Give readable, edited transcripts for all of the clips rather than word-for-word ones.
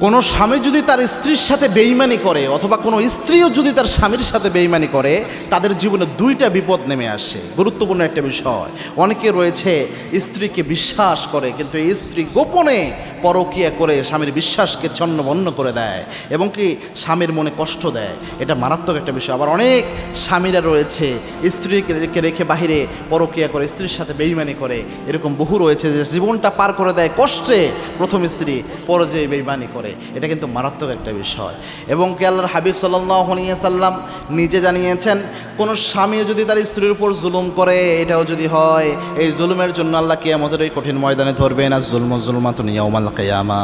কোনো স্বামী যদি তার স্ত্রীর সাথে বেইমানি করে অথবা কোনো স্ত্রীও যদি তার স্বামীর সাথে বেইমানি করে, তাদের জীবনে দুইটা বিপদ নেমে আসে। গুরুত্বপূর্ণ একটা বিষয়। অনেকে রয়েছে স্ত্রীকে বিশ্বাস করে, কিন্তু এই স্ত্রী গোপনে পরকীয়া করে স্বামীর বিশ্বাসকে ছন্নভন্ন করে দেয় এবং কি স্বামীর মনে কষ্ট দেয়। এটা মারাত্মক একটা বিষয়। আবার অনেক স্বামীরা রয়েছে স্ত্রীকে রেখে বাহিরে পরকীয়া করে, স্ত্রীর সাথে বেইমানি করে। এরকম বহু রয়েছে যে জীবনটা পার করে দেয় কষ্টে প্রথম স্ত্রী, পরে যে বেইমানি করে। এটা কিন্তু মারাত্মক একটা বিষয়। এবং কি আল্লাহর হাবিব সাল্লাল্লাহু আলাইহি ওয়াসাল্লাম নিজে জানিয়েছেন, কোনো স্বামী যদি তার স্ত্রীর উপর জুলুম করে, এটাও যদি হয়, এই জুলুমের জন্য আল্লাহ কিয়ামতের এই কঠিন ময়দানে ধরবেন। আর জুলমাতুন ইয়াউমাল কিয়ামা,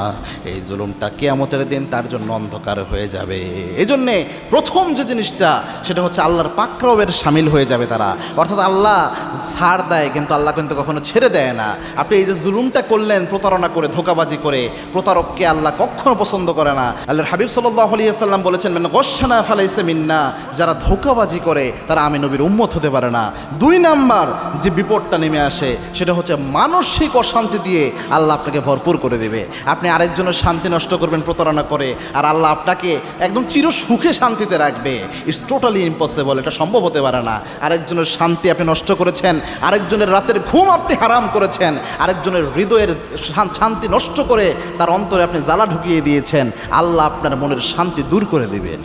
এই জুলুমটা কিয়ামতের দিন তার জন্য অন্ধকার হয়ে যাবে। এই জন্যে প্রথম যে জিনিসটা, সেটা হচ্ছে আল্লাহর পাকরবের শামিল হয়ে যাবে তারা। অর্থাৎ আল্লাহ ছাড় দেয়, কিন্তু আল্লাহ কিন্তু কখনো ছেড়ে দেয় না। আপনি এই যে জুলুমটা করলেন প্রতারণা করে, ধোঁকাবাজি করে, প্রতারককে আল্লাহ কখনো পছন্দ করে না। আল্লাহর হাবিব সাল্লাল্লাহু আলাইহি ওয়াসাল্লাম বলেছেন, মান গশশানা ফালাইসা মিন্না, যারা ধোঁকাবাজি করে তারা আমি নবীর উম্মত হতে পারে না। দুই নাম্বার যে বিপদটা নেমে আসে, সেটা হচ্ছে মানসিক অশান্তি দিয়ে আল্লাহ আপনাকে ভরপুর করে দেবে। আপনি আরেকজনের শান্তি নষ্ট করবেন প্রতারণা করে, আর আল্লাহ আপনাকে একদম চির সুখে শান্তিতে রাখবে। ইটস টোটালি ইম্পসিবল, এটা সম্ভব হতে পারে না। আরেকজনের শান্তি আপনি নষ্ট করেছেন, আরেকজনের রাতের ঘুম আপনি হারাম করেছেন, আরেকজনের হৃদয়ের শান্তি নষ্ট করে তার অন্তরে আপনি জ্বালা ঢুকিয়ে দিয়েছেন। আল্লাহ আপনার মনের শান্তি দূর করে দেবেন।